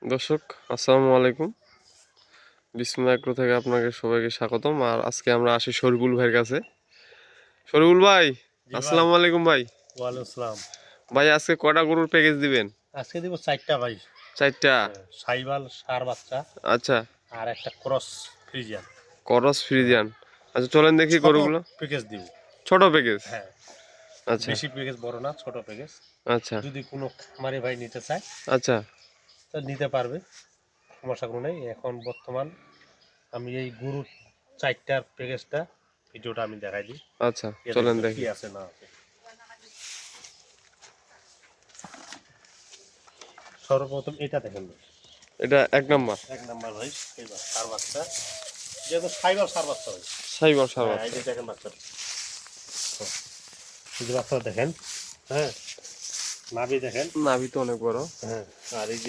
দর্শক আসসালামু আলাইকুম। বিসমিল্লাহ এগ্রো থেকে আপনাকে সবাইকে স্বাগতম। আর আজকে আমরা আসি শরীফুল ভাইয়ের কাছে। শরীফুল ভাই, জি ভাই। আসসালামু আলাইকুম ভাই। ওয়ালাইকুম আসসালাম। ভাই আজকে কটা গরুর প্যাকেজ দিবেন? আজকে দিব 4টা ভাই। 4টা। সাইবাল সার বাচ্চা আচ্ছা, আর একটা ক্রস ফ্রিজিয়ান। করস ফ্রিজিয়ান। আচ্ছা চলেন দেখি ছোট গরুগুলো। প্যাকেজ দিব। ছোট প্যাকেজ। হ্যাঁ, আচ্ছা বেশি প্যাকেজ বড় না, ছোট প্যাকেজ। আচ্ছা যদি কোনো খামারি ভাই নিতে চায় আচ্ছা তো নিতে পারবে, সমস্যা কোনো নেই। এখন বর্তমান আমি এই গরুর 4টার প্যাকেজটা ভিডিওটা আমি দেখাই দিই। আচ্ছা এর চলেন কি দেখি। আছে না আছে। সর্বপ্রথম এটা দেখেন ভাই। এটা 1 নাম্বার। 1 নাম্বার ভাই, এইবার সার বাচ্চা, যেহেতু সাইবাল সার বাচ্চা ভাই। সাইবল সার হ্যাঁ, এই বাচ্চা। যে দেখেন বাচ্চা, এই যে বাচ্চাটা দেখেন। হ্যাঁ, নাভি দেখেন। নাভি তো অনেক বড়। হ্যাঁ, আর এই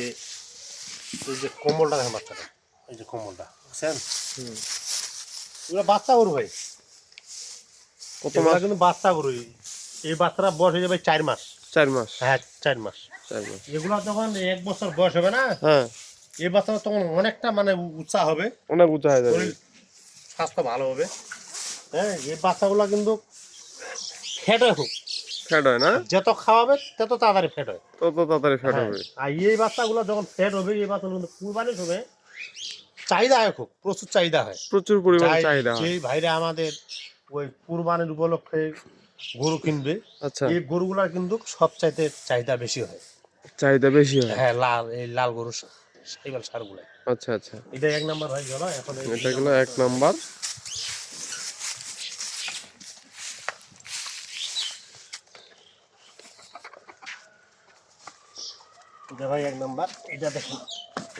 যে কোমলটা দেখেন বাচ্চাটা, এই যে কোমলটা বুঝছেন, হুম। এগুলো বাচ্চা গরু ভাই। কত এগুলো মাস? কিন্তু বাচ্চা গরু। এই বাচ্চাটা বয়স হয়ে যাবে 4 মাস। 4 মাস। হ্যাঁ, 4 মাস। 4 মাস। এগুলো যখন 1 বছর বয়স হবে না, হ্যাঁ, এই বাচ্চাটা তখন অনেকটা মানে উঁচা হবে, অনেক উঁচা হয়ে যাবে। শরীর স্বাস্থ্য ভালো হবে। হ্যাঁ, এই বাচ্চাগুলো কিন্তু ফ্যাট হয় খুব। ফ্যাট হয় না? যত খাওয়াবে তত তাড়াতাড়ি ফ্যাট হয়। তত তাড়াতাড়ি ফ্যাট হ্যাঁ, হবে। আর এই বাচ্চাগুলো যখন ফ্যাট হবে, এই বাচ্চাগুলো কিন্তু কুরবানির সময় চাহিদা হয়, খুব প্রচুর চাহিদা হয়। প্রচুর পরিমাণে যাই চাহিদা হয়। যেই ভাইরা আমাদের ওই কুরবানির উপলক্ষে গরু কিনবে, আচ্ছা, এই গরুগুলার কিন্তু সবচাইতে চাহিদা বেশি হয়। চাহিদা বেশি হয়। হ্যাঁ, এই লাল গরু, সাইবাল সারগুলো। আচ্ছা আচ্ছা, এটা 1 নাম্বার হয়ে গেল। এখন এই এটা 2 গেলো নাম্বার। 1 নাম্বার। এটা ভাই 1 নাম্বার, এটা দেখুন।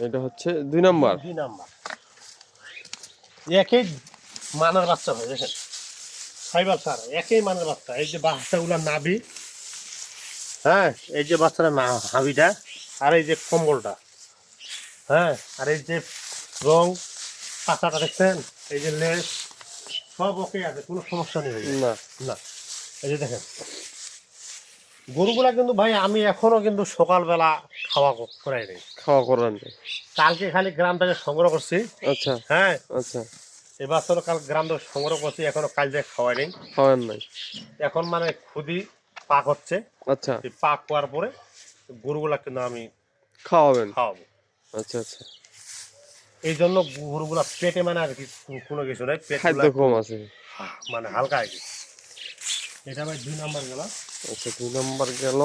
এটা হচ্ছে 2 নাম্বার। 2 নাম্বার একই মানের বাচ্চা হয়, দেখেন সাইবাল সার একই মানের বাচ্চা। এই যে বাচ্চাগুলার নাভি, হ্যাঁ, এই যে বাচ্চারা না হাবিটা, আর এই যে কম্বলটা, হ্যাঁ, আর এই যে রং পাতাটা দেখছেন, এই যে লেস, সব ওকে আছে, কোনো সমস্যা নেই ভাই। না, না, এই যে দেখেন গরুগুলা কিন্তু ভাই আমি এখনো কিন্তু সকালবেলা খাওয়া করাই নেই। খাওয়া করার নেই। কালকে খালি গ্রাম থেকে সংগ্রহ করছি। আচ্ছা হ্যাঁ, আচ্ছা, এবার তো কাল গ্রাম থেকে সংগ্রহ করছি, এখনো কাল থেকে খাওয়াই নেই। খাওয়ার নাই। এখন মানে খুদি পাক হচ্ছে। আচ্ছা, এই পাক হওয়ার পরে গরুগুলা কিন্তু আমি খাওয়াবেন। খাওয়াবো। আচ্ছা আচ্ছা, এই জন্য গরুগুলা পেটে মানে আর কি কোনো কিছু নেই, খাদ্য পেটগুলা একটু কম আছে। মানে হালকা আর কি। এটা ভাই 2 নাম্বার গেল। আচ্ছা 2 নাম্বার গেল।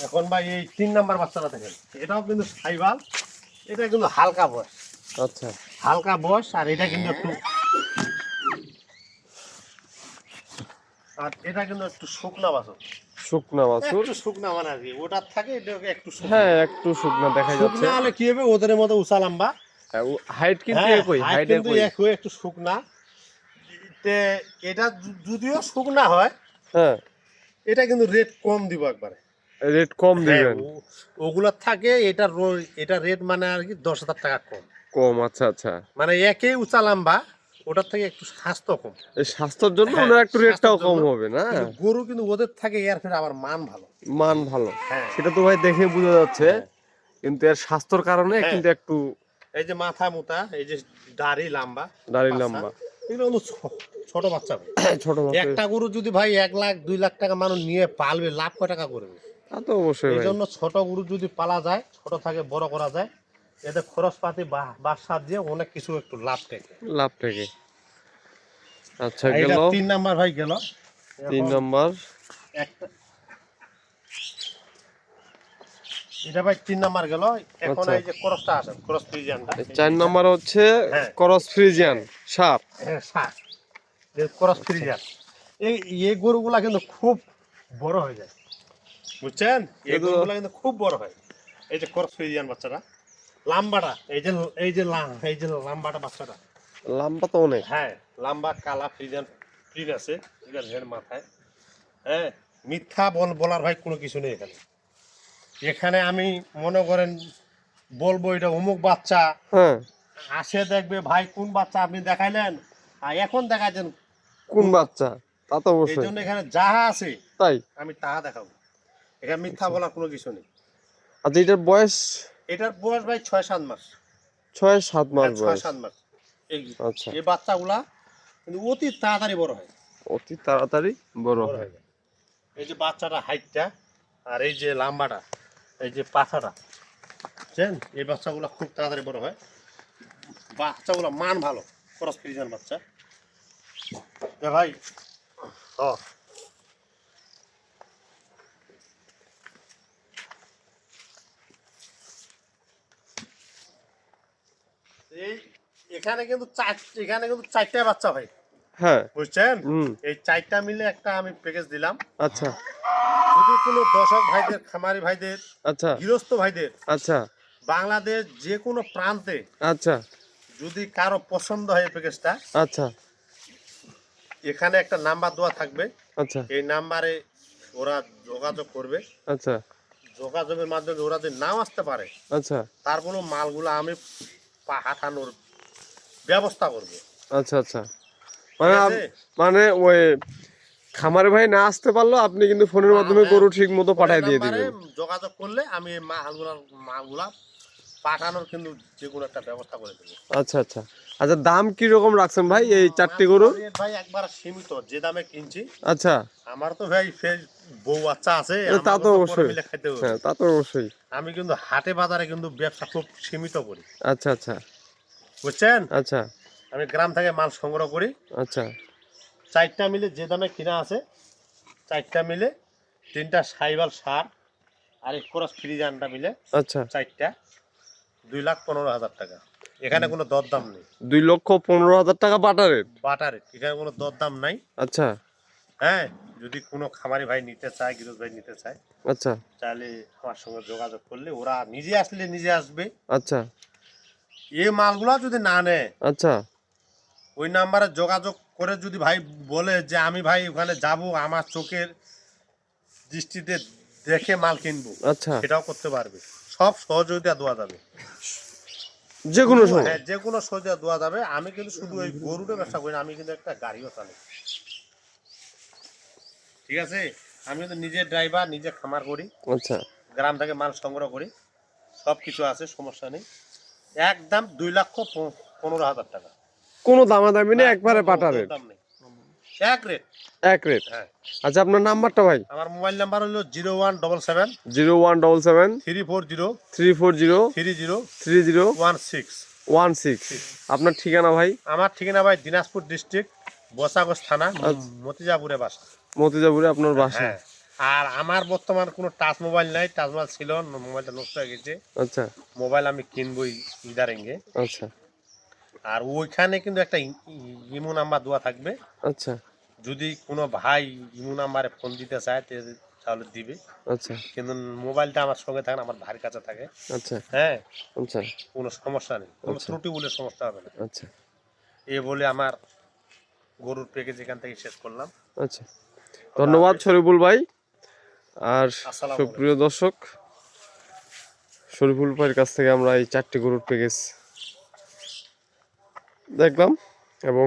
এখন ভাই এই 3 নাম্বার বাচ্চাটা দেখেন, এটাও কিন্তু সাইবাল। এটা কিন্তু হালকা বয়স, আচ্ছা, হালকা বয়স, আর এটা কিন্তু একটু, আর এটা কিন্তু একটু শুকনা বাছুর। শুকনা বাছুর। একটু শুকনা মানে আর কি, ওটার থাকে এটা একটু শুকনা। হ্যাঁ একটু শুকনা দেখা যাচ্ছে। শুকনা হলে কি হবে, ওদের মতো উঁচা লম্বা। হাইট কিন্তু হ্যাঁ, একই, হাইট হাইট কিন্তু একই। একই, একটু শুকনা। তে এটা যদিও শুকনা হয়, হ্যাঁ, এটা কিন্তু রেট কম দিব একবারে। রেট কম হ্যাঁ, দিবেন। ওগুলার থাকে এটা এটা রেট মানে আর কি 10,000 টাকা কম। কম, আচ্ছা আচ্ছা। মানে একই উঁচা লম্বা, ওটার থেকে একটু স্বাস্থ্য কম। এই স্বাস্থ্যের জন্য হ্যাঁ, ওনার একটু রেটটাও স্বাস্থ্যের কম জন্য। হবে না? কিন্তু গরু কিন্তু ওদের থাকে এর ফের আবার মান ভালো। মান ভালো। হ্যাঁ, সেটা তো ভাই দেখে বোঝা যাচ্ছে। হ্যাঁ, কিন্তু এর স্বাস্থ্যর কারণে হ্যাঁ, কিন্তু একটু এই যে মাথা মোটা, এই যে দাড়ি লম্বা, দাড়ি পাছা, লম্বা। এগুলো কিন্তু ছোট বাচ্চা ভাই। ছোট মাপের। একটা গরু যদি ভাই 1 লাখ 2 লাখ টাকা মানুষ নিয়ে পালবে, লাভ কয় টাকা করবে? তা তো অবশ্যই এই ভাই। জন্য ছোট গরু যদি পালা যায়, ছোট থাকে বড় করা যায়, এতে খরচপাতি বাসা দিয়ে অনেক কিছু একটু লাভ থাকে। লাভ থেকে। আচ্ছা এটা গেল 3 নাম্বার ভাই গেল। এখন 3 নাম্বার। একটা, এটা ভাই 3 নাম্বার গেল। এখন আচ্ছা এই যে ক্রসটা আছে, ক্রস ফ্রিজিয়ানটা, এই যে 4 এটা। নাম্বার হচ্ছে হ্যাঁ, করস ফ্রিজিয়ান সার। হ্যাঁ, ষাট, ক্রস আচ্ছা ফ্রিজিয়ান। এই এই গরুগুলা কিন্তু খুব বড় হয়ে যায়, বুঝছেন? এই এটা তো গরুগুলা কিন্তু খুব বড় হয়। এই যে ক্রস ফ্রিজিয়ান বাচ্চাটা, লাম্বাটা, এই যে লাম্বাটা বাচ্চাটা। লম্বা তো অনেক। হ্যাঁ, লম্বা কালা ফ্রিজিয়ান প্রিন্ট আছে, ঠিক আছে এর মাথায়। হ্যাঁ, মিথ্যা বলার ভাই কোনো কিছু নেই এখানে। এখানে আমি মনে করেন বলবো এটা অমুক বাচ্চা, হ্যাঁ, আসে দেখবে ভাই কোন বাচ্চা আপনি দেখাইলেন আর এখন দেখাইছেন কোন কোন বাচ্চা। বাচ্চা? তা তো এই অবশ্যই। জন্য এখানে যা আছে তাই? আমি তা দেখাবো, এখানে মিথ্যা বলার কোনো কিছু নেই। আচ্ছা, এটার বয়স? এটার বয়স ভাই 6-7 মাস। 6-7 মাস ছয় বয়স। সাত মাস এই আচ্ছা, এই বাচ্চাগুলা কিন্তু অতি তাড়াতাড়ি বড় হয়। অতি তাড়াতাড়ি বড় বড় হয়। হয়ে যায়। এই যে বাচ্চাটা হাইটটা, আর এই যে লাম্বাটা, এই যে পাছাটা, বুঝছেন? এই বাচ্চাগুলো খুব তাড়াতাড়ি বড় হয়। বাচ্চাগুলো মান ভালো, ক্রস ফ্রিজিয়ান বাচ্চা। ভাই ও এই এখানে কিন্তু চারটা বাচ্চা হয়, হ্যাঁ। বুঝছেন? হুম। এই চারটা মিলে একটা আমি প্যাকেজ দিলাম। আচ্ছা, যদি কোনো দর্শক ভাইদের, খামারি ভাইদের, আচ্ছা, গৃহস্থ ভাইদের আচ্ছা, বাংলাদেশ যে কোনো প্রান্তে আচ্ছা, যদি কারো পছন্দ হয় এই প্যাকেজটা, আচ্ছা, এখানে একটা নাম্বার দেওয়া থাকবে। আচ্ছা, এই নাম্বারে ওরা যোগাযোগ করবে। আচ্ছা, যোগাযোগের মাধ্যমে ওরা যদি নাও আসতে পারে, আচ্ছা, তারপরেও মালগুলো আমি পাঠানোর ব্যবস্থা করবো। আচ্ছা, আচ্ছা। ঠিক মানে আছে? মানে ওই খামারে ভাই না আসতে পারলো, আপনি কিন্তু ফোনের মাধ্যমে গরু ঠিক মতো পাঠিয়ে দিয়ে নাম্বারে দিবেন। যোগাযোগ করলে আমি এই মালগুলা পাঠানোর কিন্তু যে কোনো একটা ব্যবস্থা করে দেবো। আচ্ছা, আচ্ছা, আচ্ছা। দাম কি রকম রাখছেন ভাই এই 4টি গরুর? ভাই একবার সীমিত যে দামে কিনছি। আচ্ছা, আমার তো ভাই ফের বউ বাচ্চা আছে, তা আমাকে তো তো পরে অবশ্যই। মিলে খাইতে হবে। হ্যাঁ, তা তো অবশ্যই। আমি কিন্তু হাটে বাজারে কিন্তু ব্যবসা খুব সীমিত করি, আচ্ছা, আচ্ছা, বুঝছেন? আচ্ছা, আমি গ্রাম থেকে মাল সংগ্রহ করি। আচ্ছা, চারটা মিলে যে দামে কিনা আছে, চারটা মিলে 3টা সাইবাল সার আর এক ক্রস ফ্রিজানটা মিলে আচ্ছা। চারটা 2,15,000 টাকা। এখানে কোনো দরদাম নেই। 2,15,000 টাকা বাটা রেট? বাটারে এখানে কোনো দরদাম নাই। আচ্ছা, হ্যাঁ, যদি কোনো খামারি ভাই নিতে চায়, গৃহস্থ ভাই নিতে চায়, আচ্ছা, তাহলে আমার সঙ্গে যোগাযোগ করলে ওরা নিজে আসলে নিজে আসবে। আচ্ছা, এই মালগুলা যদি না নেয়, আচ্ছা, ওই নাম্বারে যোগাযোগ করে যদি ভাই বলে যে আমি ভাই ওখানে যাব, আমার চোখের দৃষ্টিতে দেখে মাল কিনবো, আচ্ছা। সেটাও করতে পারবে। সব সহযোগিতা দেওয়া যাবে, যে কোনো সময়? হ্যাঁ, যে কোনো সহযোগিতা দেওয়া যাবে। আমি কিন্তু শুধু ওই গরুটা ব্যবসা করি না, আমি কিন্তু একটা গাড়িও চালাই। ঠিক আছে? আমি কিন্তু নিজে ড্রাইভার, নিজে খামার করি, আচ্ছা, গ্রাম থেকে মাল সংগ্রহ করি, সব কিছু আছে, সমস্যা নেই। একদম 2,15,000 টাকা। কোনো দামাদামি নেই, একবারে কোনো বাটা রেট? দাম নেই, এক রেট। এক রেট? হ্যাঁ। আচ্ছা, আপনার নাম্বারটা ভাই? আমার মোবাইল নাম্বার হলো 0177 0177 340 340 3016। 3016। আপনার ঠিকানা ভাই? আমার ঠিকানা ভাই দিনাজপুর ডিস্ট্রিক্ট, বসাগঞ্জ থানা, মতিজাপুরে বাসা। মতিজাপুরে আপনার বাসা? হ্যাঁ। আর আমার বর্তমান কোনো টাচ মোবাইল নাই, টাচ মোবাইল ছিল, মোবাইলটা নষ্ট হয়ে গেছে। আচ্ছা, মোবাইল আমি কিনবই ইদারিংয়ে। আচ্ছা, আর ওইখানে কিন্তু একটা ইমো নাম্বার দেওয়া থাকবে। আচ্ছা, যদি কোনো ভাই ইমো নাম্বারে ফোন দিতে চায় তাহলে দিবে। আচ্ছা, কিন্তু মোবাইলটা আমার সঙ্গে থাকে না, আমার ভাইয়ের কাছে থাকে। আচ্ছা, হ্যাঁ, আচ্ছা, কোনো সমস্যা নেই, কোনো আচ্ছা। ত্রুটি বলে সমস্যা হবে না। আচ্ছা, এ বলে আমার গরুর প্যাকেজ এখান থেকে শেষ করলাম। আচ্ছা। ধন্যবাদ শরীফুল ভাই। আর আসসালামু সুপ্রিয় দর্শক, শরীফুল ভাইয়ের কাছ থেকে আমরা এই 4টি গরুর প্যাকেজ দেখলাম, এবং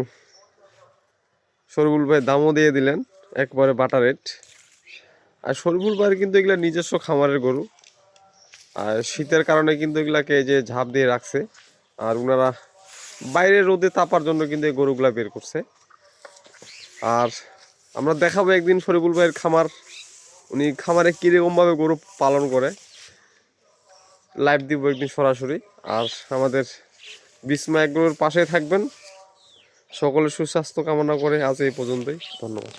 শরীফুল ভাই দামও দিয়ে দিলেন, একবারে বাটা রেট। আর শরীফুল ভাইয়ের কিন্তু এগুলা নিজস্ব খামারের গরু, আর শীতের কারণে কিন্তু এগুলাকে এই যে ঝাঁপ দিয়ে রাখছে, আর ওনারা বাইরে রোদে তাপার জন্য কিন্তু এই গরুগুলা বের করছে। আর আমরা দেখাবো একদিন শরীফুল ভাইয়ের খামার, উনি খামারে কীরকমভাবে গরু পালন করে, লাইভ দিব একদিন সরাসরি। আর আমাদের বিস্ময় এগ্রোর পাশে থাকবেন। সকলের সুস্বাস্থ্য কামনা করে আজ এই পর্যন্তই। ধন্যবাদ।